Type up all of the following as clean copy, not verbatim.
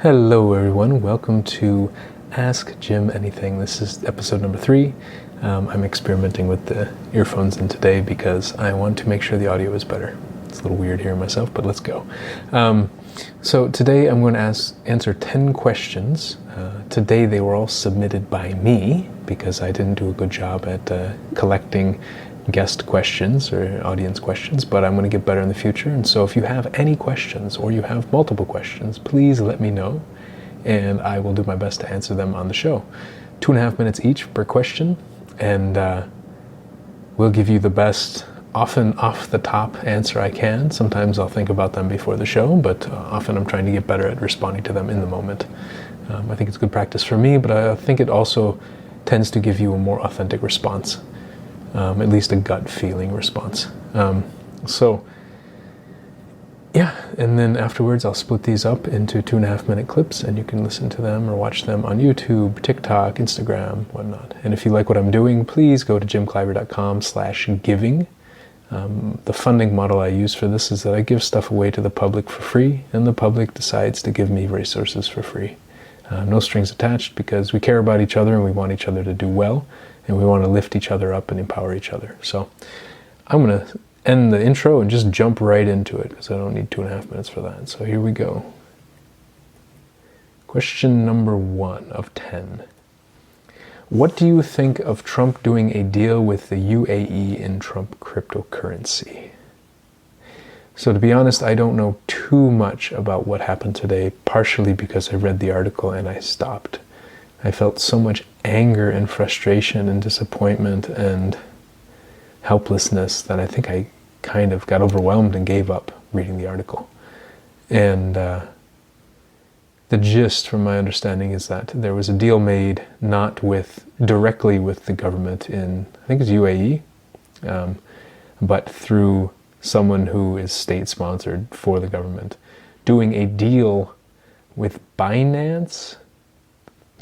Hello everyone, welcome to Ask Jim Anything. This is episode number 3. I'm experimenting with the earphones in today because I want to make sure the audio is better. It's a little weird hearing myself, but let's go. So today I'm going to answer 10 questions. Today they were all submitted by me because I didn't do a good job at collecting guest questions or audience questions, but I'm going to get better in the future. And so if you have any questions or you have multiple questions, please let me know and I will do my best to answer them on the show. 2.5 minutes each per question, and we'll give you the best, often off the top answer I can. Sometimes I'll think about them before the show, but often I'm trying to get better at responding to them in the moment. I think it's good practice for me, but I think it also tends to give you a more authentic response. At least a gut feeling response. And then afterwards I'll split these up into 2.5 minute clips and you can listen to them or watch them on YouTube, TikTok, Instagram, whatnot. And if you like what I'm doing, please go to jimkleiber.com/giving. The funding model I use for this is that I give stuff away to the public for free and the public decides to give me resources for free. No strings attached, because we care about each other and we want each other to do well. And we want to lift each other up and empower each other. So I'm going to end the intro and just jump right into it because I don't need 2.5 minutes for that. So here we go. Question number 1 of 10. What do you think of Trump doing a deal with the UAE in Trump cryptocurrency? So to be honest, I don't know too much about what happened today, partially because I read the article and I stopped. I felt so much anger and frustration and disappointment and helplessness that I think I kind of got overwhelmed and gave up reading the article. And the gist, from my understanding, is that there was a deal made not directly with the government in, I think it's UAE, but through someone who is state-sponsored for the government, doing a deal with Binance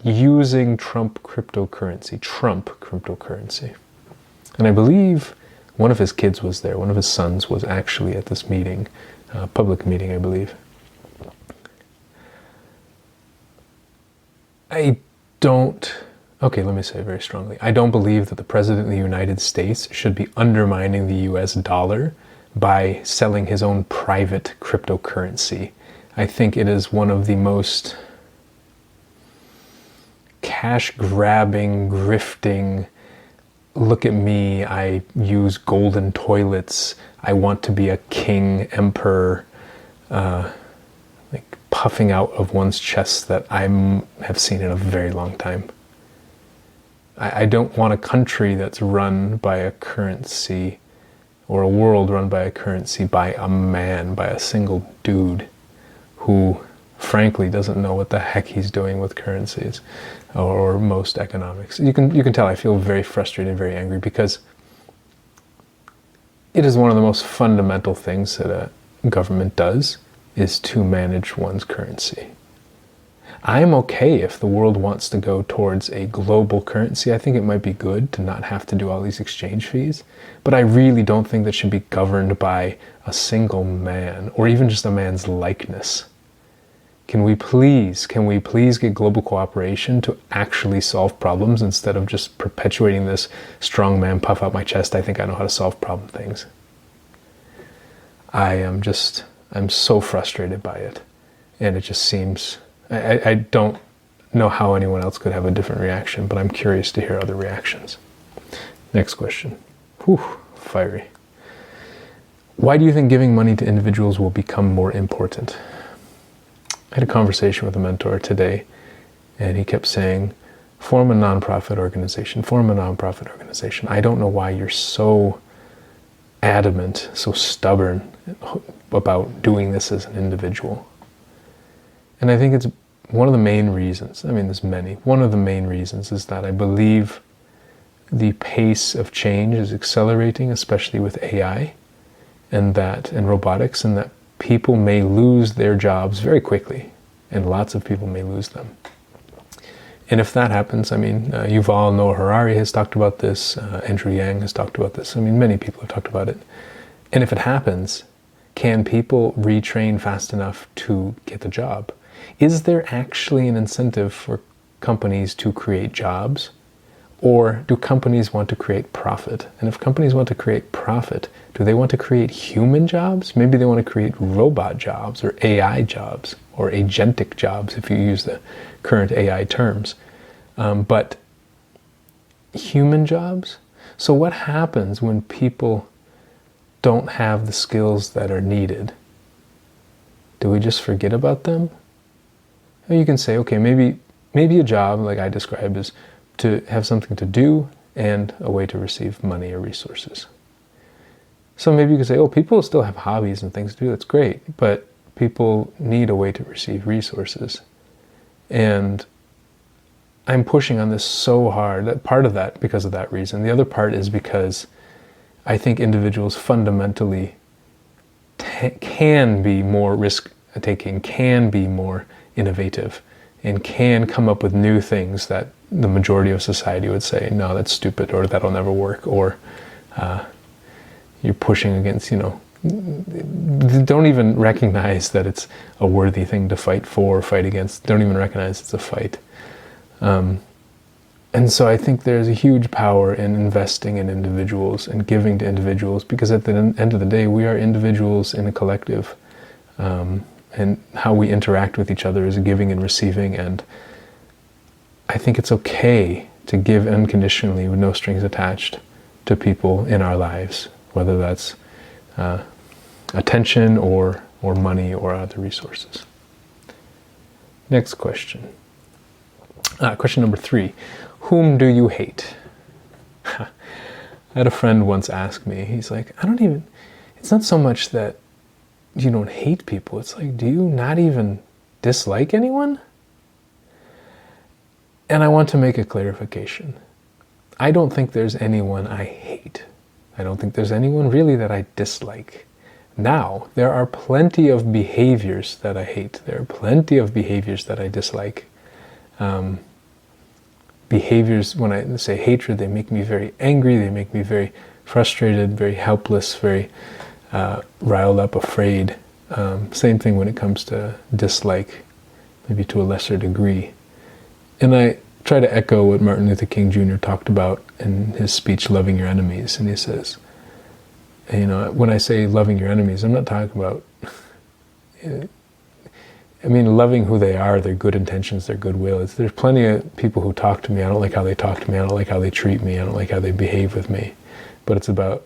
using Trump cryptocurrency. And I believe one of his kids was there. One of his sons was actually at this meeting, public meeting, I believe. Let me say very strongly, I don't believe that the President of the United States should be undermining the US dollar by selling his own private cryptocurrency. I think it is one of the most cash-grabbing, grifting, look at me, I use golden toilets, I want to be a king, emperor, puffing out of one's chest that I have seen in a very long time. I don't want a country that's run by a currency, or a world run by a currency by a man, by a single dude who frankly doesn't know what the heck he's doing with currencies or most economics. You can tell I feel very frustrated, very angry, because it is one of the most fundamental things that a government does, is to manage one's currency. I'm okay if the world wants to go towards a global currency. I think it might be good to not have to do all these exchange fees, but I really don't think that should be governed by a single man or even just a man's likeness. Can we please get global cooperation to actually solve problems instead of just perpetuating this strong man, puff out my chest, I think I know how to solve problem things? I'm so frustrated by it. And it just seems, I don't know how anyone else could have a different reaction, but I'm curious to hear other reactions. Next question. Fiery. Why do you think giving money to individuals will become more important? I had a conversation with a mentor today, and he kept saying, form a nonprofit organization. I don't know why you're so adamant, so stubborn about doing this as an individual. And I think it's one of the main reasons, there's many. One of the main reasons is that I believe the pace of change is accelerating, especially with AI and robotics, and that people may lose their jobs very quickly, and lots of people may lose them. And if that happens, Yuval Noah Harari has talked about this, Andrew Yang has talked about this, many people have talked about it. And if it happens, can people retrain fast enough to get the job? Is there actually an incentive for companies to create jobs? Or do companies want to create profit? And if companies want to create profit, do they want to create human jobs? Maybe they want to create robot jobs or AI jobs or agentic jobs, if you use the current AI terms. But human jobs? So what happens when people don't have the skills that are needed? Do we just forget about them? Or you can say, okay, maybe a job like I described is to have something to do and a way to receive money or resources. So maybe you could say, oh, people still have hobbies and things to do, that's great, but people need a way to receive resources. And I'm pushing on this so hard, that part of that because of that reason. The other part is because I think individuals fundamentally can be more risk-taking, can be more innovative, and can come up with new things that the majority of society would say, no, that's stupid, or that'll never work, or you're pushing against, don't even recognize that it's a worthy thing to fight for or fight against. Don't even recognize it's a fight. And so I think there's a huge power in investing in individuals and giving to individuals, because at the end of the day, we are individuals in a collective. And how we interact with each other is giving and receiving, and I think it's okay to give unconditionally with no strings attached to people in our lives, whether that's attention or money or other resources. Next question. Question number 3. Whom do you hate? I had a friend once ask me, he's like, it's not so much that you don't hate people, it's like, do you not even dislike anyone? And I want to make a clarification. I don't think there's anyone I hate. I don't think there's anyone really that I dislike. Now, there are plenty of behaviors that I hate. There are plenty of behaviors that I dislike. Behaviors, when I say hatred, they make me very angry, they make me very frustrated, very helpless, very riled up, afraid. Same thing when it comes to dislike, maybe to a lesser degree. And I try to echo what Martin Luther King Jr. talked about in his speech, Loving Your Enemies. And he says, when I say loving your enemies, I'm not talking about, loving who they are, their good intentions, their goodwill. There's plenty of people who talk to me, I don't like how they talk to me, I don't like how they treat me, I don't like how they behave with me. But it's about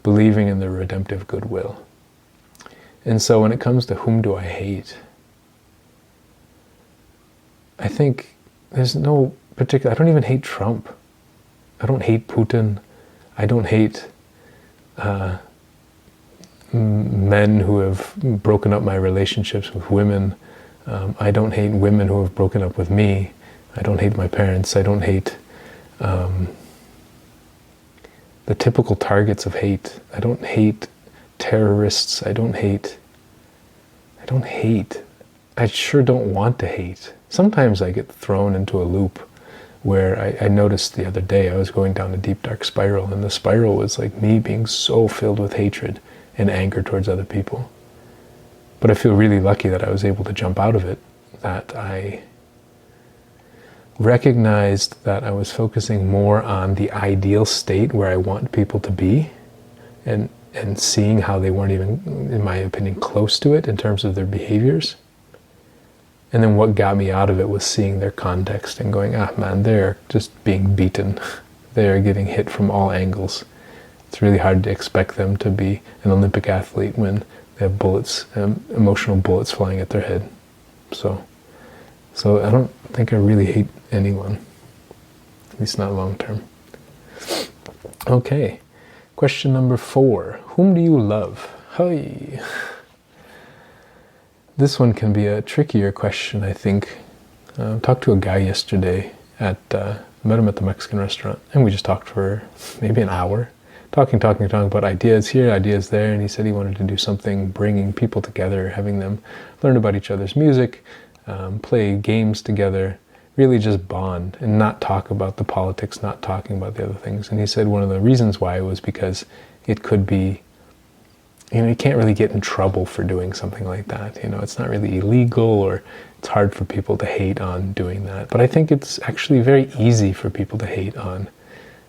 believing in their redemptive goodwill. And so when it comes to whom do I hate, I think there's no particular, I don't even hate Trump. I don't hate Putin. I don't hate men who have broken up my relationships with women. I don't hate women who have broken up with me. I don't hate my parents. I don't hate the typical targets of hate. I don't hate terrorists. I don't hate. I sure don't want to hate. Sometimes I get thrown into a loop where I noticed the other day I was going down a deep dark spiral, and the spiral was like me being so filled with hatred and anger towards other people. But I feel really lucky that I was able to jump out of it, that I recognized that I was focusing more on the ideal state where I want people to be, and seeing how they weren't even, in my opinion, close to it in terms of their behaviors. And then what got me out of it was seeing their context and going, man, they're just being beaten. They're getting hit from all angles. It's really hard to expect them to be an Olympic athlete when they have bullets, emotional bullets flying at their head. So I don't think I really hate anyone, at least not long term. Okay, question number 4. Whom do you love? Hi. This one can be a trickier question, I think. I talked to a guy yesterday met him at the Mexican restaurant, and we just talked for maybe an hour, talking about ideas here, ideas there, and he said he wanted to do something bringing people together, having them learn about each other's music, play games together, really just bond and not talk about the politics, not talking about the other things. And he said one of the reasons why was because it could be, you can't really get in trouble for doing something like that. It's not really illegal, or It's hard for people to hate on doing that. But I think it's actually very easy for people to hate on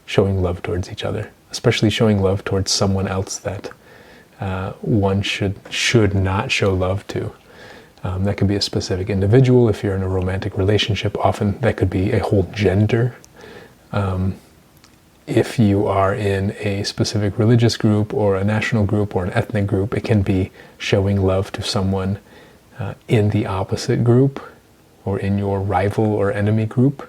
showing love towards each other, especially showing love towards someone else that one should not show love to. That could be a specific individual. If you're in a romantic relationship, often that could be a whole gender. If you are in a specific religious group or a national group or an ethnic group, it can be showing love to someone in the opposite group or in your rival or enemy group.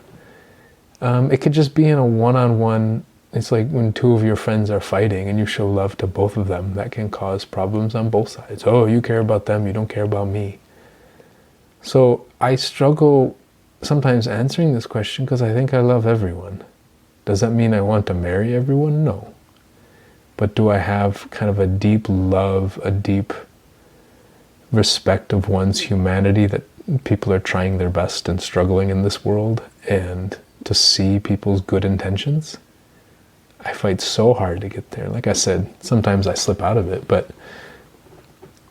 It could just be in a one-on-one. It's like when two of your friends are fighting and you show love to both of them, that can cause problems on both sides. Oh, you care about them, you don't care about me. So I struggle sometimes answering this question because I think I love everyone. Does that mean I want to marry everyone? No. But do I have kind of a deep love, a deep respect of one's humanity, that people are trying their best and struggling in this world, and to see people's good intentions? I fight so hard to get there. Like I said, sometimes I slip out of it, but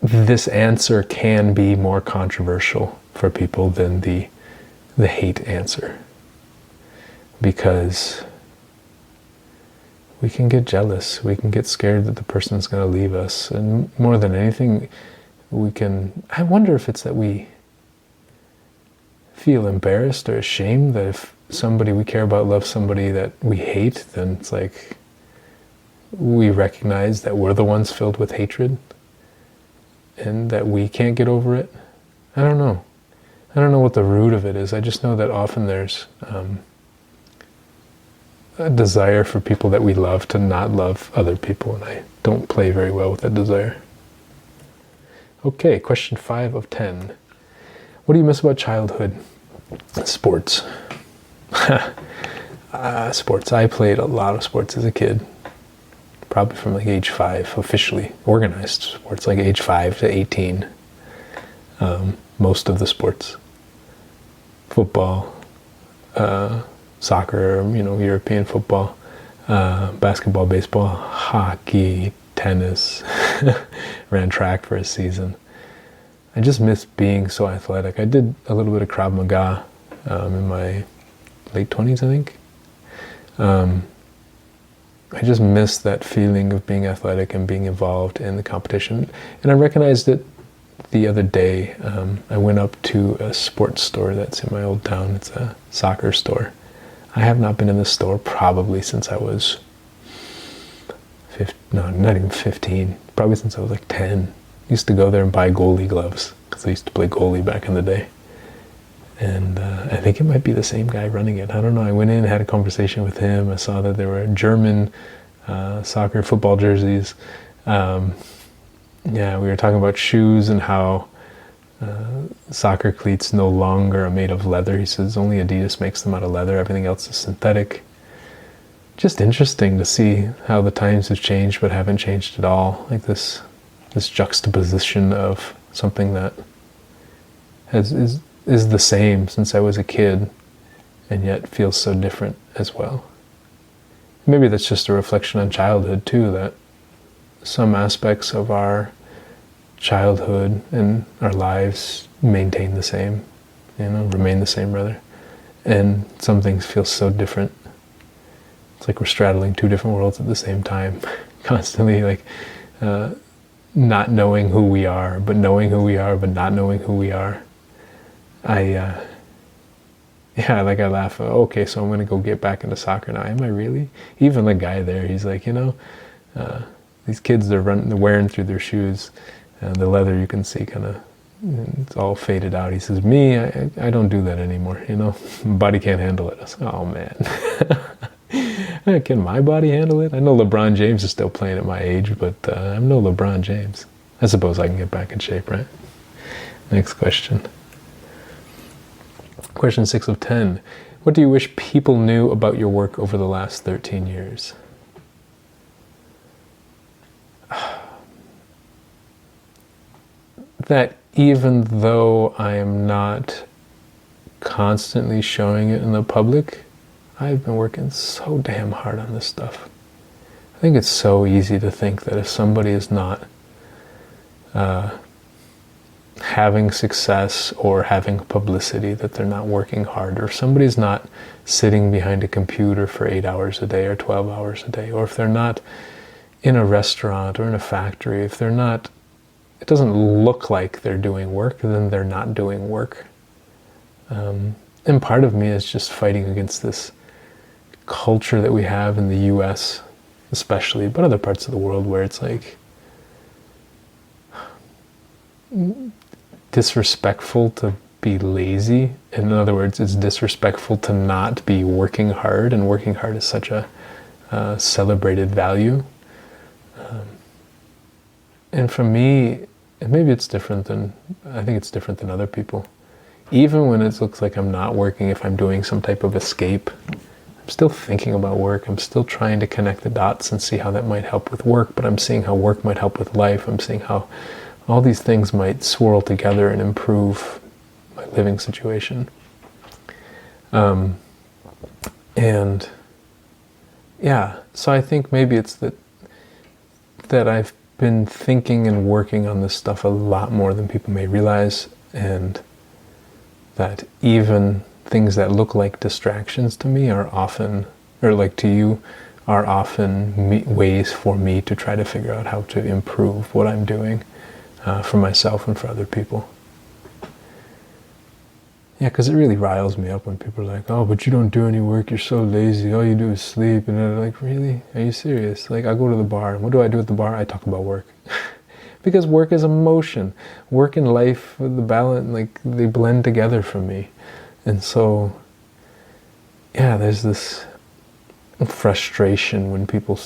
this answer can be more controversial for people than the hate answer, because we can get jealous, we can get scared that the person's going to leave us, and more than anything, I wonder if it's that we feel embarrassed or ashamed that if somebody we care about loves somebody that we hate, then it's like we recognize that we're the ones filled with hatred and that we can't get over it. I don't know. I don't know what the root of it is. I just know that often there's a desire for people that we love to not love other people, and I don't play very well with that desire. Okay, question 5 of 10. What do you miss about childhood? Sports. Sports. I played a lot of sports as a kid. Probably from like age 5, officially organized sports, like age 5 to 18. Most of the sports. Football, soccer, European football, basketball, baseball, hockey, tennis, ran track for a season. I just miss being so athletic. I did a little bit of Krav Maga in my late 20s, I think. I just miss that feeling of being athletic and being involved in the competition. And I recognized it the other day. I went up to a sports store that's in my old town. It's a soccer store. I have not been in the store probably since I was not even 15, probably since I was like 10. I used to go there and buy goalie gloves because I used to play goalie back in the day. And I think it might be the same guy running it. I don't know. I went in, had a conversation with him. I saw that there were German soccer football jerseys. We were talking about shoes and how soccer cleats no longer are made of leather. He says only Adidas makes them out of leather. Everything else is synthetic. Just interesting to see how the times have changed but haven't changed at all. Like this juxtaposition of something that is the same since I was a kid and yet feels so different as well. Maybe that's just a reflection on childhood too, that some aspects of our childhood and our lives maintain the same, remain the same rather, and some things feel so different. It's like we're straddling two different worlds at the same time, constantly like not knowing who we are, but knowing who we are, but not knowing who we are. I laugh, okay, so I'm going to go get back into soccer now. Am I really? Even the guy there, he's like, these kids, they're wearing through their shoes, and the leather you can see kind of, it's all faded out. He says, me, I don't do that anymore, body can't handle it. I was like, oh man. Can my body handle it? I know LeBron James is still playing at my age, but I'm no LeBron James. I suppose I can get back in shape, right? Next question. Question 6 of 10. What do you wish people knew about your work over the last 13 years? That even though I am not constantly showing it in the public, I've been working so damn hard on this stuff. I think it's so easy to think that if somebody is not having success or having publicity that they're not working hard, or somebody's not sitting behind a computer for 8 hours a day or 12 hours a day, or if they're not in a restaurant or in a factory, if they're not, it doesn't look like they're doing work, then they're not doing work. And part of me is just fighting against this culture that we have in the US especially, but other parts of the world, where it's like disrespectful to be lazy. In other words, it's disrespectful to not be working hard, and working hard is such a celebrated value. And for me, and maybe it's different than, I think it's different than other people. Even when it looks like I'm not working, if I'm doing some type of escape, I'm still thinking about work. I'm still trying to connect the dots and see how that might help with work, but I'm seeing how work might help with life. I'm seeing how all these things might swirl together and improve my living situation. And yeah, so I think maybe it's that I've been thinking and working on this stuff a lot more than people may realize, and that even things that look like distractions to me are often, or like to you, are often ways for me to try to figure out how to improve what I'm doing for myself and for other people. Yeah, because it really riles me up when people are like, oh, but you don't do any work, you're so lazy, all you do is sleep. And they're like, really? Are you serious? Like, I go to the bar, and what do I do at the bar? I talk about work. Because work is emotion. Work and life, the balance, like, they blend together for me. And so, yeah, there's this frustration when people,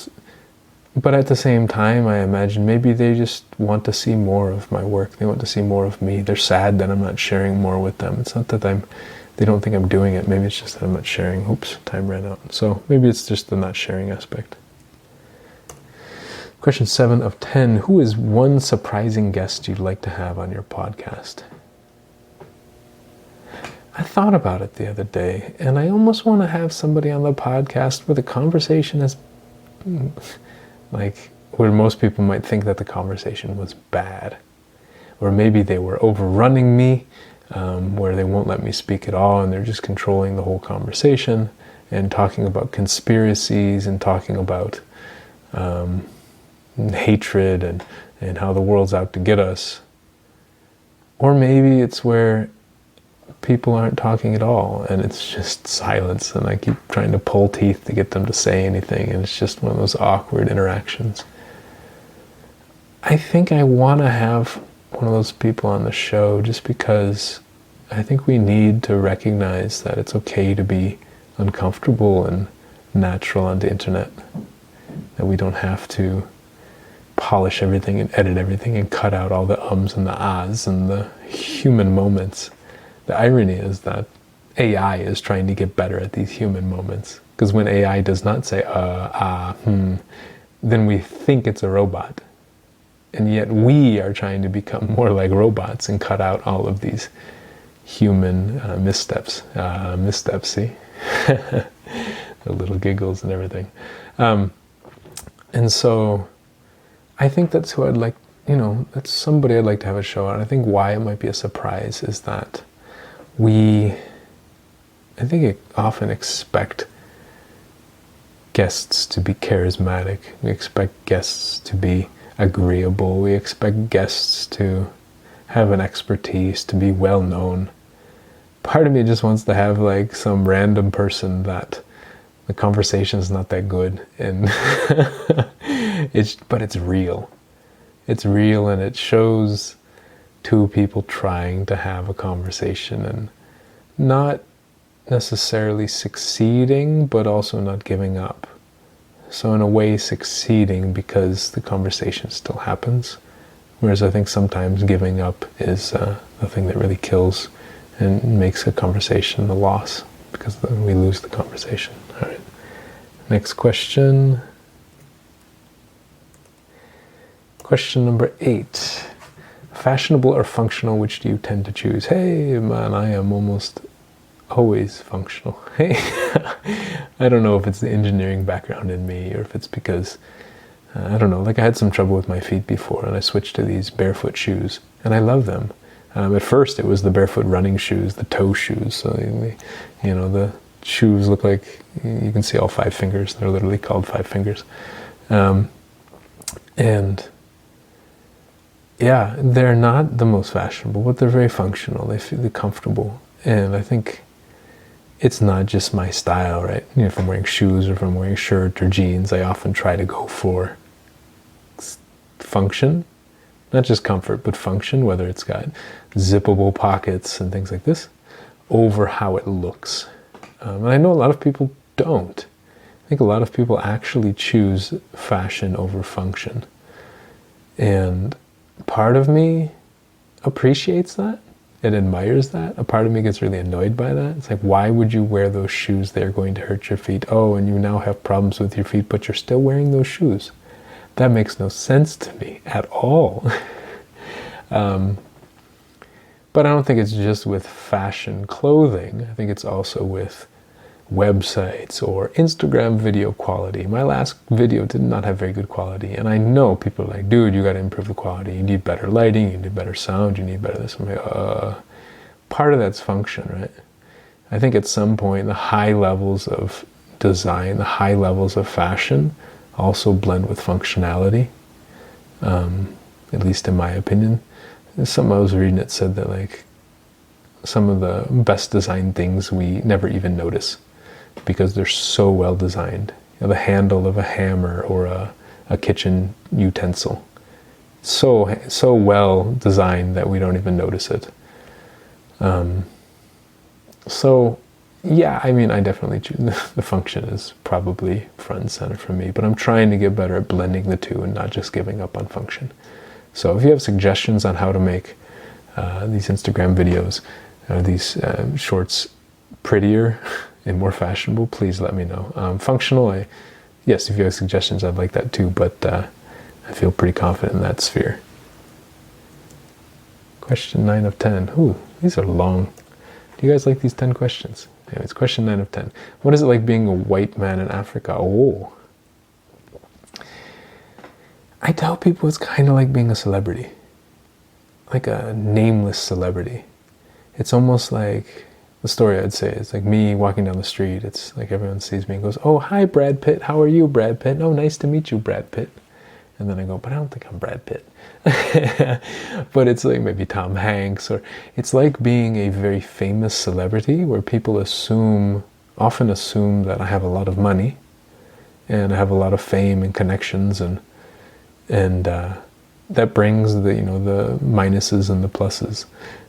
but at the same time, I imagine maybe they just want to see more of my work. They want to see more of me. They're sad that I'm not sharing more with them. It's not that they don't think I'm doing it. Maybe it's just that I'm not sharing. Oops, time ran out. So maybe it's just the not sharing aspect. Question 7 of 10. Who is one surprising guest you'd like to have on your podcast? I thought about it the other day, and I almost want to have somebody on the podcast where the conversation is like, where most people might think that the conversation was bad, or maybe they were overrunning me, where they won't let me speak at all, and they're just controlling the whole conversation and talking about conspiracies and talking about hatred and how the world's out to get us. Or maybe it's where people aren't talking at all, and it's just silence, and I keep trying to pull teeth to get them to say anything, and it's just one of those awkward interactions. I think I want to have one of those people on the show just because I think we need to recognize that it's okay to be uncomfortable and natural on the internet, that we don't have to polish everything and edit everything and cut out all the ums and the ahs and the human moments. The irony is that AI is trying to get better at these human moments. Because when AI does not say, then we think it's a robot. And yet we are trying to become more like robots and cut out all of these human missteps. Missteps, see? The little giggles and everything. And so I think that's who I'd like, that's somebody I'd like to have a show on. I think why it might be a surprise is that I think often expect guests to be charismatic. We expect guests to be agreeable. We expect guests to have an expertise, to be well known. Part of me just wants to have like some random person that the conversation's not that good, and but it's real. It's real, and it shows two people trying to have a conversation and not necessarily succeeding, but also not giving up. So in a way succeeding because the conversation still happens. Whereas I think sometimes giving up is the thing that really kills and makes a conversation a loss, because then we lose the conversation. All right. Next question. Question number 8. Fashionable or functional, which do you tend to choose? Hey, man, I am almost always functional. Hey, I don't know if it's the engineering background in me, or if it's because, I don't know, like I had some trouble with my feet before, and I switched to these barefoot shoes, and I love them. At first, it was the barefoot running shoes, the toe shoes. So, the shoes look like you can see all 5 fingers. They're literally called 5 fingers. And yeah, they're not the most fashionable, but they're very functional. They feel comfortable. And I think it's not just my style, right? If I'm wearing shoes or if I'm wearing a shirt or jeans, I often try to go for function, not just comfort, but function, whether it's got zippable pockets and things like this, over how it looks. And I know a lot of people don't. I think a lot of people actually choose fashion over function. And part of me appreciates that. It admires that. A part of me gets really annoyed by that. It's like, why would you wear those shoes? They're going to hurt your feet. Oh, and you now have problems with your feet, but you're still wearing those shoes. That makes no sense to me at all. But I don't think it's just with fashion clothing. I think it's also with websites or Instagram video quality. My last video did not have very good quality, and I know people are like, dude, you got to improve the quality. You need better lighting, you need better sound, you need better this. I'm like, part of that's function, right? I think at some point the high levels of design, the high levels of fashion also blend with functionality, at least in my opinion. Something I was reading, it said that like some of the best designed things we never even notice because they're so well designed. The handle of a hammer or a kitchen utensil, so well designed that we don't even notice it. So yeah, I mean, I definitely choose the function is probably front and center for me, but I'm trying to get better at blending the two and not just giving up on function. So if you have suggestions on how to make these Instagram videos, these shorts prettier and more fashionable, please let me know. Functional, yes, if you have suggestions, I'd like that too, but I feel pretty confident in that sphere. Question 9 of 10. Ooh, these are long. Do you guys like these 10 questions? Anyways, question 9 of 10. What is it like being a white man in Africa? Oh. I tell people it's kind of like being a celebrity. Like a nameless celebrity. It's almost like, the story I'd say is like me walking down the street. It's like everyone sees me and goes, oh, hi, Brad Pitt. How are you, Brad Pitt? Oh, nice to meet you, Brad Pitt. And then I go, but I don't think I'm Brad Pitt. But it's like maybe Tom Hanks, or it's like being a very famous celebrity where people often assume that I have a lot of money and I have a lot of fame and connections, and that brings the minuses and the pluses.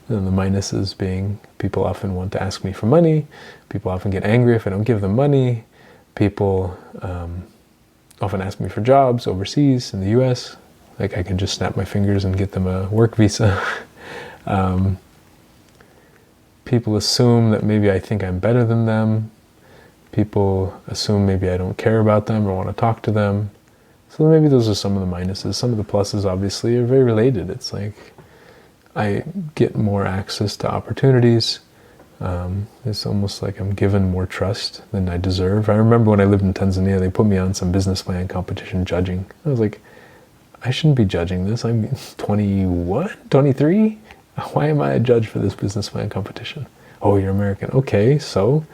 And the minuses being people often want to ask me for money. People often get angry if I don't give them money. People often ask me for jobs overseas in the US. Like I can just snap my fingers and get them a work visa. People assume that maybe I think I'm better than them. People assume maybe I don't care about them or want to talk to them. So maybe those are some of the minuses. Some of the pluses obviously are very related. It's like I get more access to opportunities. It's almost like I'm given more trust than I deserve. I remember when I lived in Tanzania, they put me on some business plan competition judging. I was like, I shouldn't be judging this. I'm 21, 23? Why am I a judge for this business plan competition? Oh, you're American. Okay, so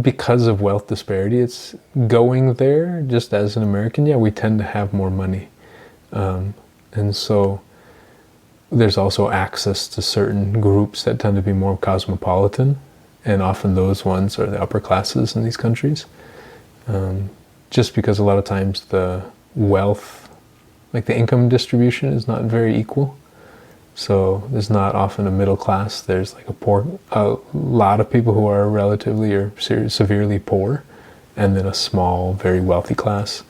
because of wealth disparity, it's going there just as an American. Yeah, we tend to have more money. And so there's also access to certain groups that tend to be more cosmopolitan, and often those ones are the upper classes in these countries. Just because a lot of times the wealth, like the income distribution, is not very equal. So there's not often a middle class. There's like a lot of people who are relatively or severely poor, and then a small, very wealthy class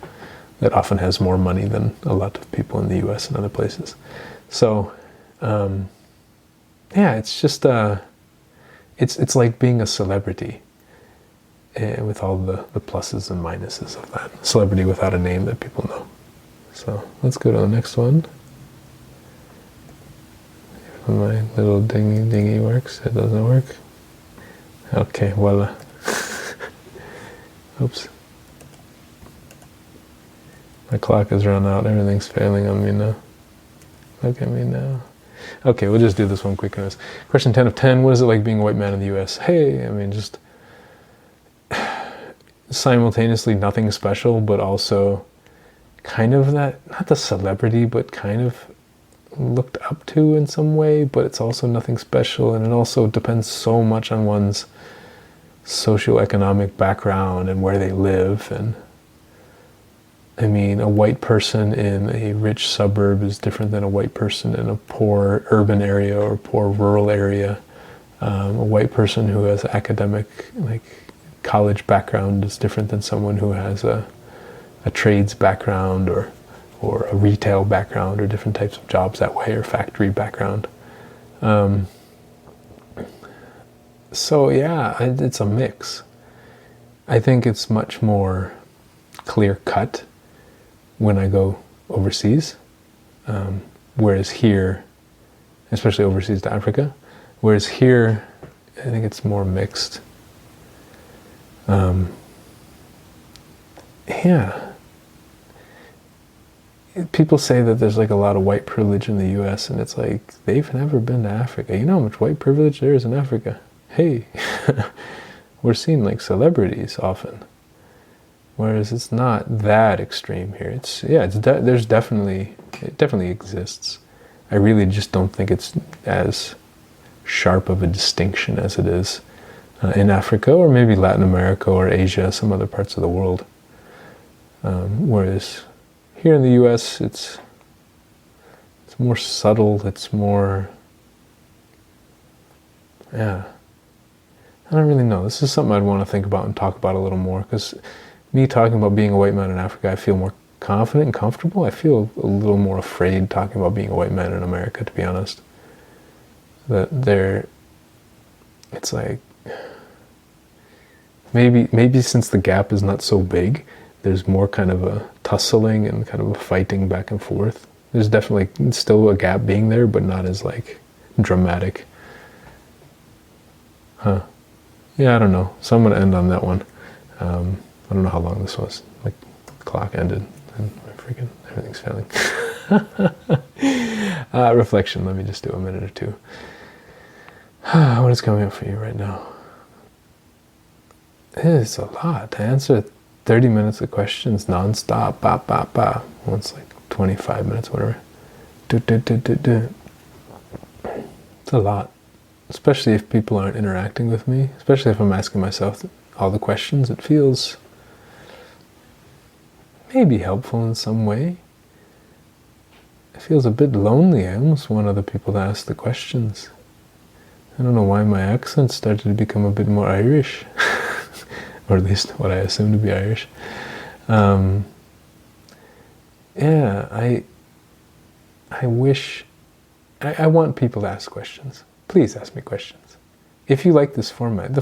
that often has more money than a lot of people in the US and other places. So, yeah, it's just, it's like being a celebrity with all the pluses and minuses of that. Celebrity without a name that people know. So let's go to the next one. If my little dingy works, it doesn't work. Okay, voila. Oops. My clock has run out. Everything's failing on me now. Look at me now. Okay, we'll just do this one quick. Question 10 of 10. What is it like being a white man in the U.S.? Hey, I mean, just simultaneously nothing special, but also kind of that, not the celebrity, but kind of looked up to in some way, but it's also nothing special, and it also depends so much on one's socioeconomic background and where they live. And I mean, a white person in a rich suburb is different than a white person in a poor urban area or poor rural area. A white person who has academic, like college background, is different than someone who has a trades background or a retail background, or different types of jobs that way, or factory background. So yeah, it's a mix. I think it's much more clear cut when I go overseas, whereas here, especially overseas to Africa, whereas here, I think it's more mixed. Yeah. People say that there's like a lot of white privilege in the US, and it's like, they've never been to Africa. You know how much white privilege there is in Africa? Hey, we're seeing like celebrities often, whereas it's not that extreme here. It definitely exists. I really just don't think it's as sharp of a distinction as it is in Africa, or maybe Latin America or Asia, some other parts of the world. Whereas here in the US, it's more subtle. It's more, yeah. I don't really know. This is something I'd want to think about and talk about a little more, because me talking about being a white man in Africa, I feel more confident and comfortable. I feel a little more afraid talking about being a white man in America, to be honest. It's like, maybe since the gap is not so big, there's more kind of a tussling and kind of a fighting back and forth. There's definitely still a gap being there, but not as like dramatic. Huh. Yeah, I don't know. So I'm going to end on that one. I don't know how long this was. Like, the clock ended and everything's failing. Reflection. Let me just do a minute or two. What is coming up for you right now? It is a lot to answer 30 minutes of questions non-stop. Ba, ba, ba. Once like 25 minutes, whatever. It's a lot. Especially if people aren't interacting with me, especially if I'm asking myself all the questions. It feels maybe helpful in some way. It feels a bit lonely. I almost want other people to ask the questions. I don't know why my accent started to become a bit more Irish, or at least what I assume to be Irish. Yeah, I wish, I want people to ask questions. Please ask me questions. If you like this format,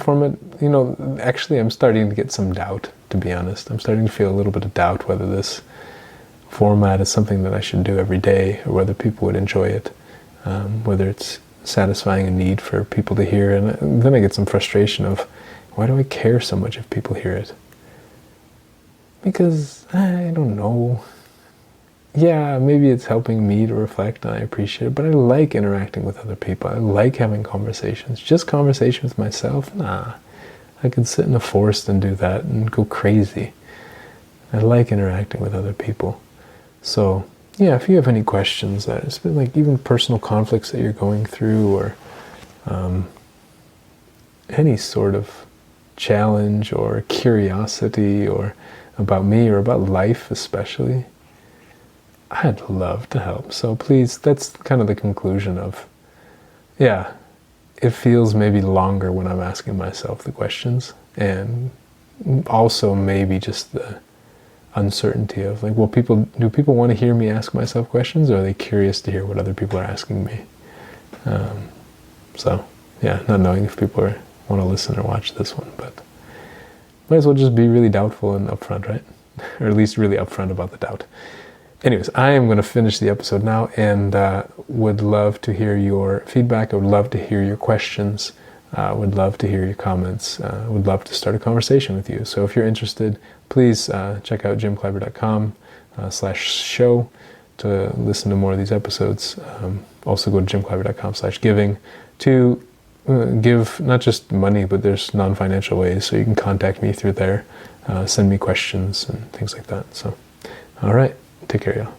actually I'm starting to get some doubt, to be honest. I'm starting to feel a little bit of doubt whether this format is something that I should do every day, or whether people would enjoy it, whether it's satisfying a need for people to hear. And then I get some frustration of, why do I care so much if people hear it? Because, I don't know. Yeah, maybe it's helping me to reflect, and I appreciate it, but I like interacting with other people. I like having conversations. Just conversation with myself? Nah. I could sit in a forest and do that and go crazy. I like interacting with other people. So, yeah, if you have any questions, it's been like even personal conflicts that you're going through, or any sort of challenge or curiosity, or about me or about life especially, I'd love to help. So please, that's kind of the conclusion of, yeah, it feels maybe longer when I'm asking myself the questions, and also maybe just the uncertainty of like, do people want to hear me ask myself questions, or are they curious to hear what other people are asking me? So yeah, not knowing if people want to listen or watch this one, but might as well just be really doubtful and upfront, right? Or at least really upfront about the doubt. Anyways, I am going to finish the episode now, and would love to hear your feedback. I would love to hear your questions. Would love to hear your comments. Would love to start a conversation with you. So if you're interested, please check out jimkleiber.com/show to listen to more of these episodes, also go to jimclever.com/giving to give not just money, but there's non-financial ways, so you can contact me through there, send me questions and things like that. So, all right, take care, y'all.